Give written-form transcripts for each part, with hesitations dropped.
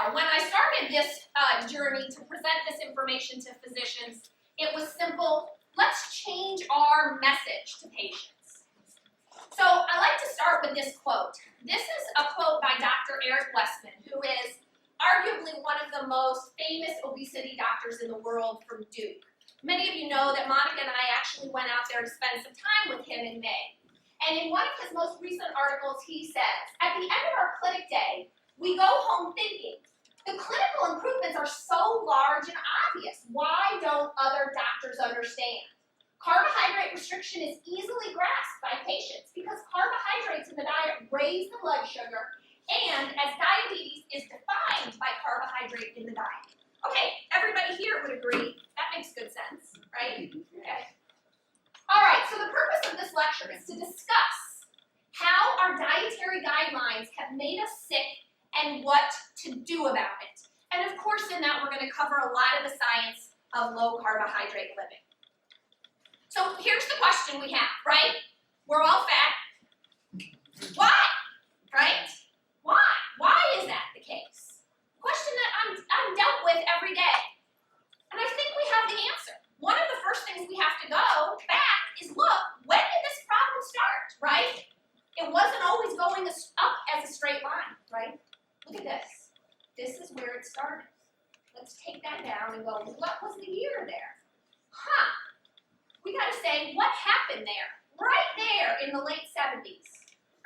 So when I started this journey to present this information to physicians, it was simple. Let's change our message to patients. So I like to start with this quote. This is a quote by Dr. Eric Westman, who is arguably one of the most famous obesity doctors in the world from Duke. Many of you know that Monica and I actually went out there to spend some time with him in May. And in one of his most recent articles, he says, at the end of our clinic day, we go home thinking, the clinical improvements are so large and obvious. Why don't other doctors understand? Carbohydrate restriction is easily grasped by patients because carbohydrates in the diet raise the blood sugar, and as diabetes is defined by carbohydrate in the diet. Okay, everybody here would agree. That makes good sense, right? Okay. All right, so the purpose of this lecture is to discuss how our dietary guidelines have made us sick and what to do about it. And of course, in that, we're going to cover a lot of the science of low carbohydrate living. So here's the question we have, right? We're all fat. Why? Right? Why? Why is that the case? Question that I'm dealt with every day. And I think we have the answer. One of the first things we have to go back is look, when did this problem start, right? It wasn't always going up as a straight line, right? Look at this. This is where it started. Let's take that down and go, what was the year there? We got to say, what happened there? Right there in the late 70s.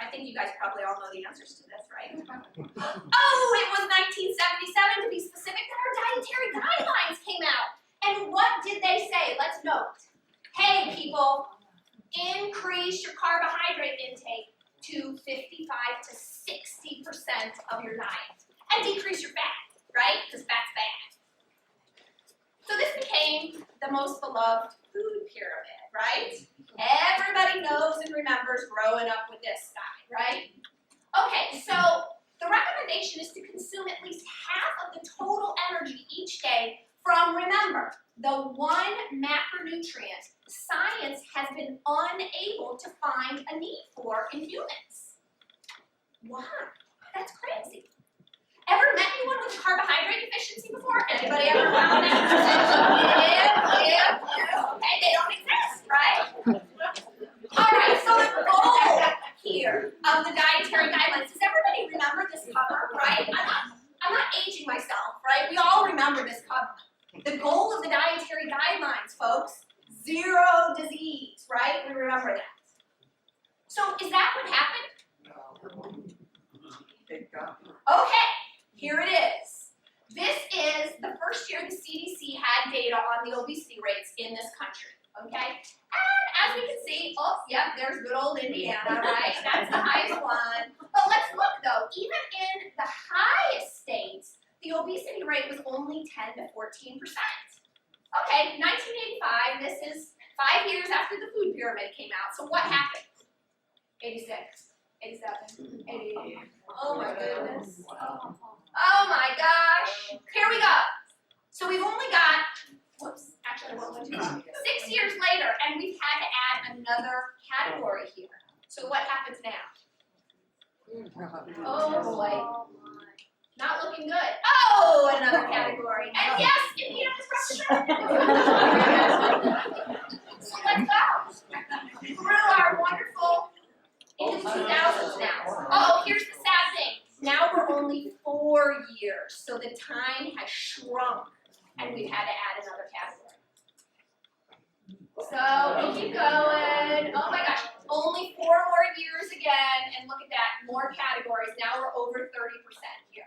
I think you guys probably all know the answers to this, right? Oh, it was 1977 to be specific that our dietary guidelines came out. And what did they say? Let's note. Hey, people, increase your carbohydrate intake to 55 to 60% of your diet. And decrease your fat, right? Because fat's bad. So this became the most beloved food pyramid, right? Everybody knows and remembers growing up with this guy, right? Okay, so the recommendation is to consume at least half of the total energy each day from, remember, the one macronutrient science has been unable to find a need for in humans. Why? That's crazy. Ever met anyone with carbohydrate deficiency before? Anybody ever found that? Yeah. Okay, they don't exist, right? All right, so the goal here of the dietary guidelines, does everybody remember this cover, right? I'm not aging myself, right? We all remember this cover. The goal of the dietary guidelines, folks, 0 disease, right? We remember that. So is that what happened? Okay, here it is. This is the first year the CDC had data on the obesity rates in this country, okay? And as we can see, oh, yep, there's good old Indiana, right? That's the highest one. But let's look, though. Even in the highest states, the obesity rate was only 10 to 14%. Okay, 1985, this is 5 years after the food pyramid came out. So what happened? 86, 87, 88. Oh my goodness. Oh my gosh. Here we go. So we've only got, whoops, actually I won't go too long. 6 years later, and we've had to add another category here. So what happens now? Oh boy. Not looking good. Oh, another category. And yes, Indiana's restaurant. So let's go through our wonderful into the 2000s now. Oh, here's the sad thing. Now we're only 4 years, so the time has shrunk, and we've had to add another category. So we keep going. Oh my gosh, only 4 more years again, and look at that, more categories. Now we're over 30% here.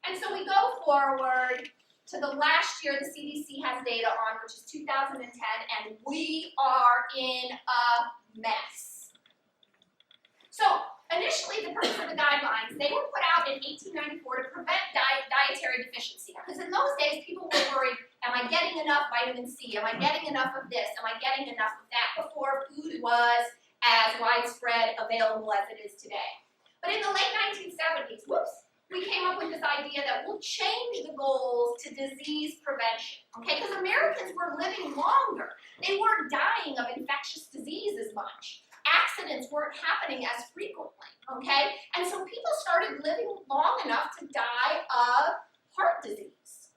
And so we go forward to the last year the CDC has data on, which is 2010, and we are in a mess. So initially, the purpose of the guidelines, they were put out in 1894 to prevent dietary deficiency. Because in those days, people were worried, am I getting enough vitamin C? Am I getting enough of this? Am I getting enough of that? Before food was as widespread available as it is today. But in the late 1970s, we came up with this idea that we'll change the goals to disease prevention, okay? Because Americans were living longer. They weren't dying of infectious disease as much. Accidents weren't happening as frequently, okay? And so people started living long enough to die of heart disease.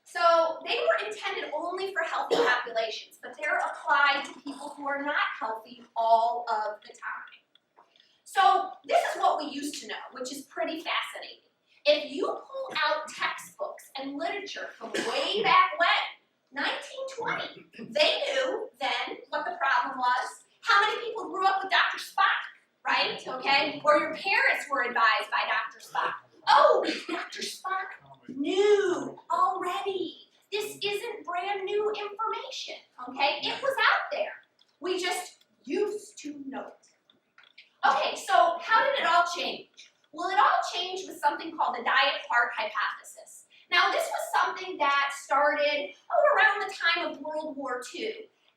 So they were intended only for healthy populations, but they're applied to people who are not healthy all of the time. So this is what we used to know, which is pretty fascinating. If you pull out textbooks and literature from way back when, 1920, they knew then what the problem was. How many people grew up with Dr. Spock, right? Okay, or your parents were advised by Dr. Spock. Oh, Dr. Spock knew already. This isn't brand new information, okay? It was out there. We just used to know it. Okay, so how did it all change? Well, it all changed with something called the diet-heart hypothesis. Now, this was something that started around the time of World War II,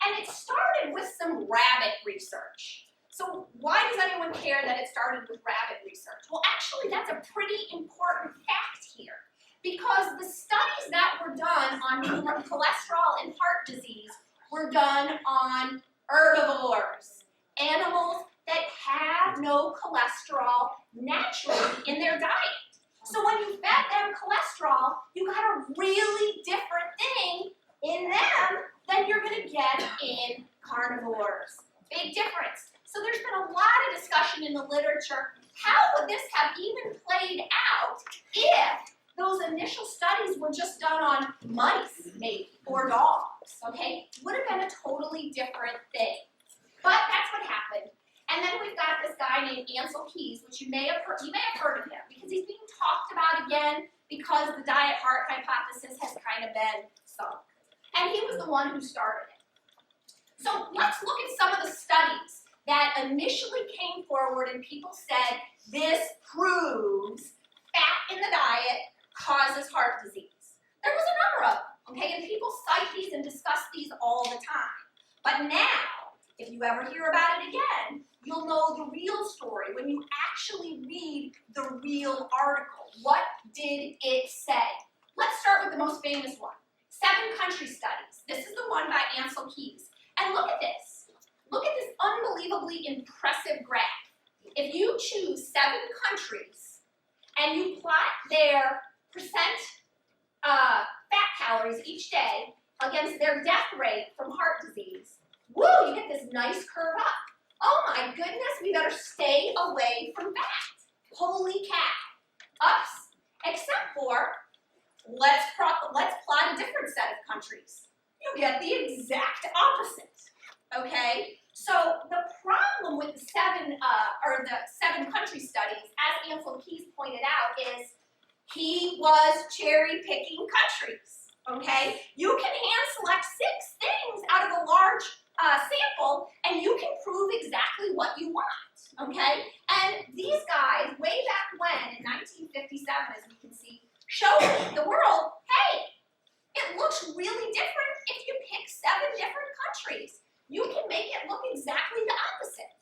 and it started with some rabbit research. So why does anyone care that it started with rabbit research? Well, actually, that's a pretty important fact here, because the studies that were done on cholesterol and heart disease were done on herbivores, animals that have no cholesterol naturally in their diet. So when you fed them cholesterol, you got a really different thing in them than you're going to get in carnivores. Big difference. So there's been a lot of discussion in the literature. How would this have even played out if those initial studies were just done on mice, maybe, or dogs, okay? Would have been a totally different thing. But that's what happened. And then we've got this guy named Ancel Keys, which you may have heard of him, because he's being talked about again because the diet-heart hypothesis has kind of been sunk. And he was the one who started it. So let's look at some of the studies that initially came forward and people said, this proves fat in the diet causes heart disease. There was a number of them, okay? And people cite these and discuss these all the time. But now, if you ever hear about it again, you'll know the real story when you actually read the real article. What did it say? Let's start with the most famous one. 7 country studies. This is the one by Ancel Keys. And look at this. Look at this unbelievably impressive graph. If you choose 7 countries and you plot their percent fat calories each day against their death rate from heart disease, woo, you get this nice curve up. Oh my goodness, we better stay away from fat. Holy cow. Us. Except for, let's plot a different set of countries. You get the exact opposite. Okay? So the problem with the 7 country studies, as Ancel Keys pointed out, is he was cherry picking countries. Okay? You can hand select 6 things out of a large sample, and you can prove exactly what you want. Okay? And these guys, way back when, in 1957, as we can see, showed the world, hey, it looks really different if you pick 7 different countries. You can make it look exactly the opposite.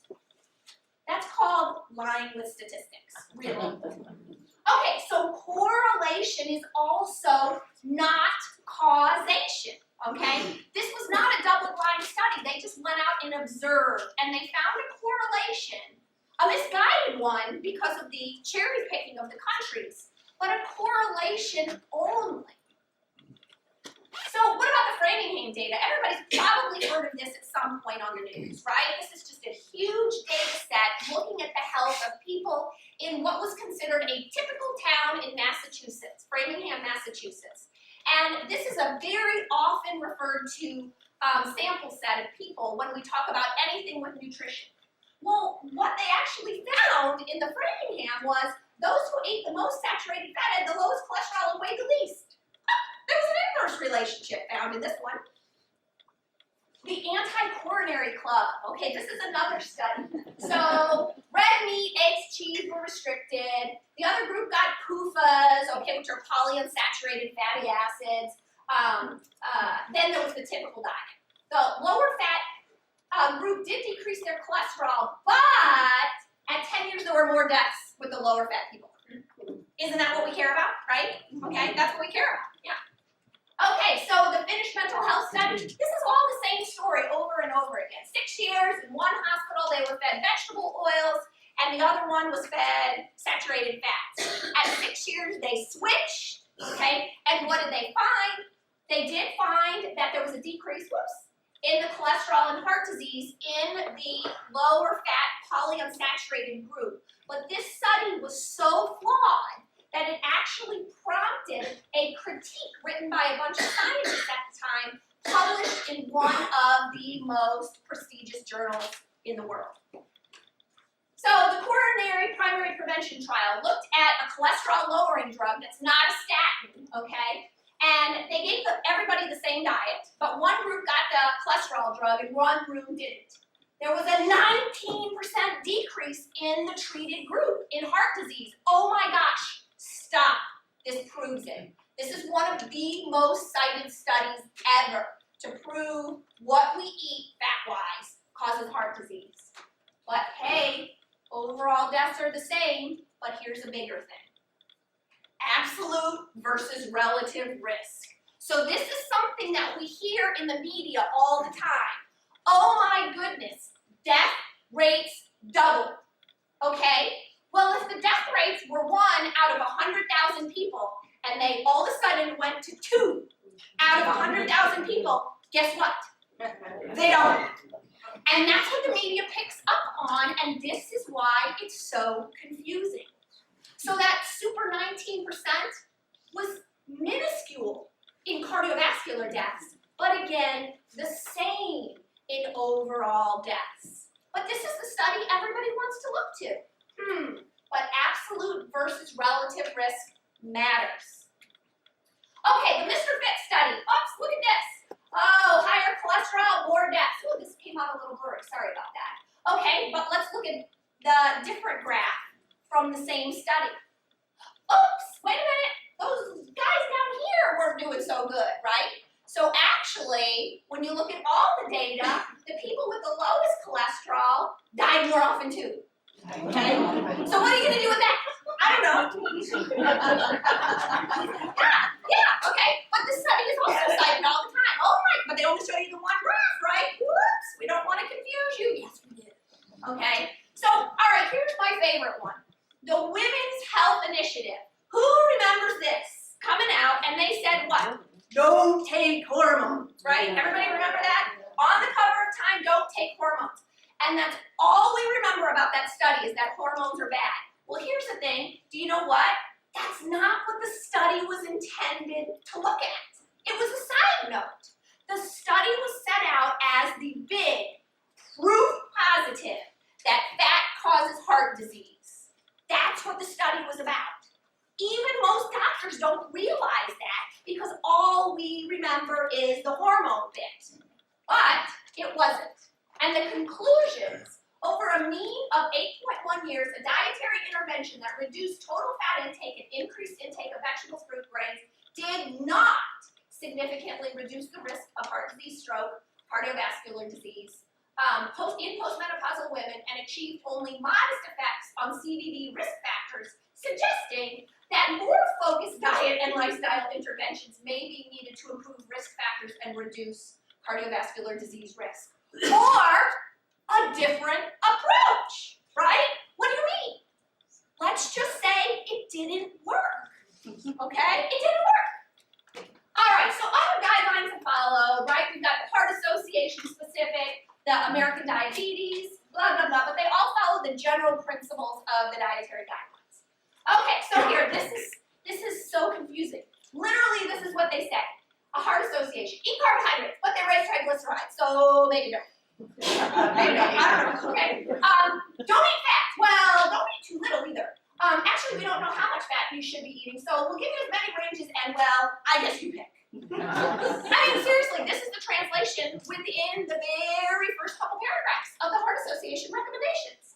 That's called lying with statistics, really. Okay, so correlation is also not causation, okay? This was not a double-blind study. They just went out and observed, and they found a correlation, a misguided one because of the cherry picking of the countries, but a correlation only. So what about the Framingham data? Everybody's probably heard of this at some point on the news, right? This is just a huge data set looking at the health of people in what was considered a typical town in Massachusetts, Framingham, Massachusetts. And this is a very often referred to sample set of people when we talk about anything with nutrition. Well, what they actually found in the Framingham was those who ate the most saturated fat had the lowest cholesterol and weighed the least. There was an inverse relationship found in this one. The anti-coronary club. Okay, this is another study. So red meat, eggs, cheese were restricted. The other group got PUFAs, okay, which are polyunsaturated fatty acids. Then there was the typical diet. The lower fat group did decrease their cholesterol, but at 10 years there were more deaths with the lower fat people. Isn't that what we care about, right? Okay, that's what we care about, yeah. Okay, so the Finnish mental health study, this is all the same story over and over again. 6 years in one hospital, they were fed vegetable oils, and the other one was fed saturated fats. At 6 years, they switched. okay? And what did they find? They did find that there was a decrease, in the cholesterol and heart disease in the lower fat polyunsaturated group. But this study was so flawed that it actually prompted a critique written by a bunch of scientists at the time, published in one of the most prestigious journals in the world. So the coronary primary prevention trial looked at a cholesterol-lowering drug that's not a statin, okay? And they gave everybody the same diet, but one group got the cholesterol drug and one group didn't. There was a 19% decrease in the treated group in heart disease. Oh my gosh, stop. This proves it. This is one of the most cited studies ever to prove what we eat fat-wise causes heart disease. But hey, overall deaths are the same, but here's a bigger thing. Absolute versus relative risk. So this is something that we hear in the media all the time. Oh my goodness, death rates doubled, okay? Well, if the death rates were 1 out of 100,000 people, and they all of a sudden went to 2 out of 100,000 people, guess what? They don't. And that's what the media picks up on, and this is why it's so confusing. So that super 19% was minuscule in cardiovascular deaths, but again, the same in overall deaths. But this is the study everybody wants to look to. But absolute versus relative risk matters. Okay, the Mr. Fit study. Oops, look at this. Oh, higher cholesterol, more deaths. Oh, this came out a little blurry. Sorry about that. Okay, but let's look at the different graph from the same study. Oops, wait a minute. Those guys down here weren't doing so good, right? So actually, when you look at all the data, the people with the lowest cholesterol died more often too. Okay? So what are you going to do with that? I don't know. yeah, okay. But the study is also cited all the time. Oh my, but they only show you the one graph, right? Whoops, we don't want to confuse you. Yes, we did. Okay? So, all right, here's my favorite one. The Women's Health Initiative. Who remembers this? Coming out, and they said what? Don't take hormones, right? Everybody remember that? On the cover of Time, don't take hormones. And that's all we remember about that study is that hormones are bad. Well, here's the thing. Do you know what? That's not what the study was intended to look at. It was a side note. The study was set out as the big, proof positive that fat causes heart disease. That's what the study was about. Even most doctors don't realize that because all we remember is the hormone bit. But it wasn't. And the conclusions, over a mean of 8.1 years, a dietary intervention that reduced total fat intake and increased intake of vegetables, fruit, grains, did not significantly reduce the risk of heart disease, stroke, cardiovascular disease, in postmenopausal women, and achieved only modest effects on CVD risk factors, suggesting that more focused diet and lifestyle interventions may be needed to improve risk factors and reduce cardiovascular disease risk. Or a different approach, right? What do you mean? Let's just say it didn't work, okay? It didn't work. All right, so other guidelines have followed, right? We've got the Heart Association specific, the American Diabetes, blah, blah, blah, but they all follow the general principles of the Dietary Guidelines. Okay, so here, this is so confusing. Literally, this is what they say. A Heart Association. Eat carbohydrates, but they raise triglycerides, so maybe don't. Maybe don't. I don't know. Okay. Don't eat fat. Well, don't eat too little either. Actually, we don't know how much fat you should be eating, so we'll give you as many ranges, and well, I guess you pick. I mean, seriously, this is the translation within the very first couple paragraphs of the Heart Association recommendations.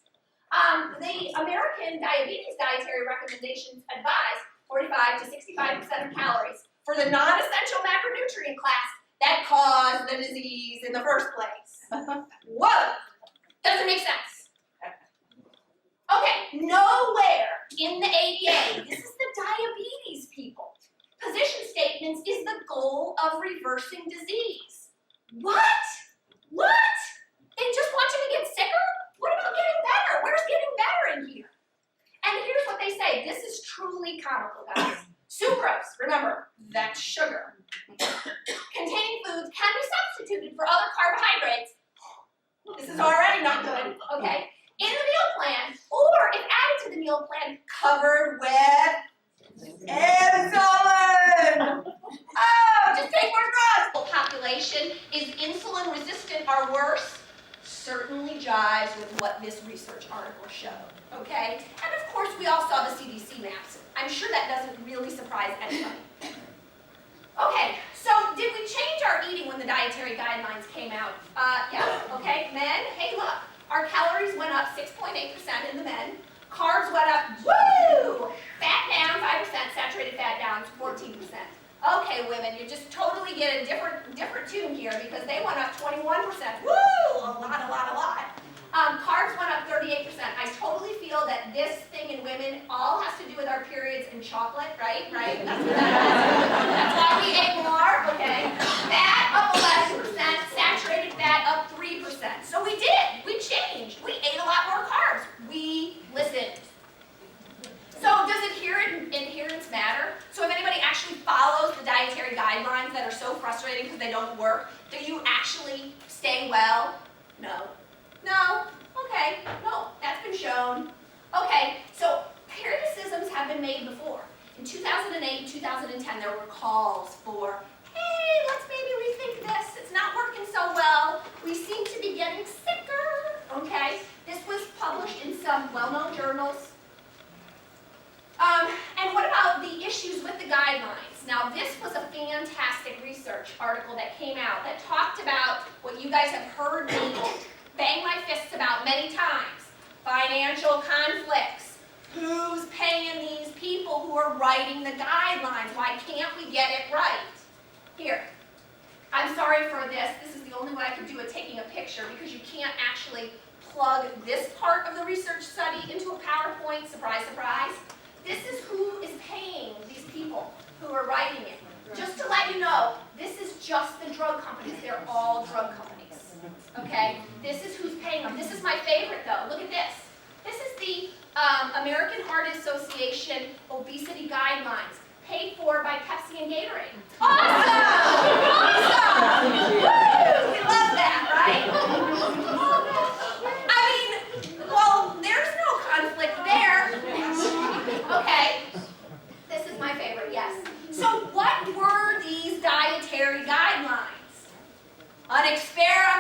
The American Diabetes Dietary Recommendations advise 45 to 65% of calories for the non-essential macronutrient class that caused the disease in the first place. Whoa! Doesn't make sense. Okay, nowhere in the ADA, this is the diabetes people. Position statements is the goal of reversing disease. What? What? They just want you to get sicker? What about getting better? Where's getting better in here? And here's what they say. This is truly comical, guys. Sucrose, remember, that's sugar. Containing foods can be substituted for other carbohydrates. This is already not good, okay? In the meal plan, or if added to the meal plan, covered with insulin. Oh, just take more drugs. The population is insulin resistant or worse. Certainly jives with what this research article showed, okay? And of course, we all saw the CDC maps. I'm sure that doesn't really surprise anybody. Okay, so did we change our eating when the dietary guidelines came out? Yeah, okay. Men, hey look, our calories went up 6.8% in the men. Carbs went up, woo! Fat down 5%, saturated fat down 14%. Okay, women, you just totally get a different tune here because they went up 21%. Woo! A lot. Carbs went up 38%. I totally feel that this thing in women all has to do with our periods and chocolate, right? Right? That's why we ate more, okay? Fat up 11%, saturated fat up 3%. So we did. We changed. We ate a lot more carbs. We listened. So does adherence matter? So if anybody actually follows the dietary guidelines that are so frustrating because they don't work, do you actually stay well? No. No? Okay. No. That's been shown. Okay. So criticisms have been made before. In 2008 and 2010, there were calls for, hey, let's maybe rethink this. It's not working so well. We seem to be getting sicker. Okay. This was published in some well-known journals. And what about the issues with the guidelines? Now, this was a fantastic research article that came out that talked about what you guys have heard me bang my fists about many times. Financial conflicts. Who's paying these people who are writing the guidelines? Why can't we get it right? Here. I'm sorry for this. This is the only way I could do it, taking a picture, because you can't actually plug this part of the research study into a PowerPoint. Surprise, surprise. This is who is paying these people who are writing it. Just to let you know, this is just the drug companies. They're all drug companies. Okay? This is who's paying them. This is my favorite, though. Look at this. This is the American Heart Association Obesity Guidelines, paid for by Pepsi and Gatorade. Awesome! Awesome! Woo! We love that, right? I mean, well, there's no conflict there. Okay, this is my favorite, yes. So what were these dietary guidelines? An experiment.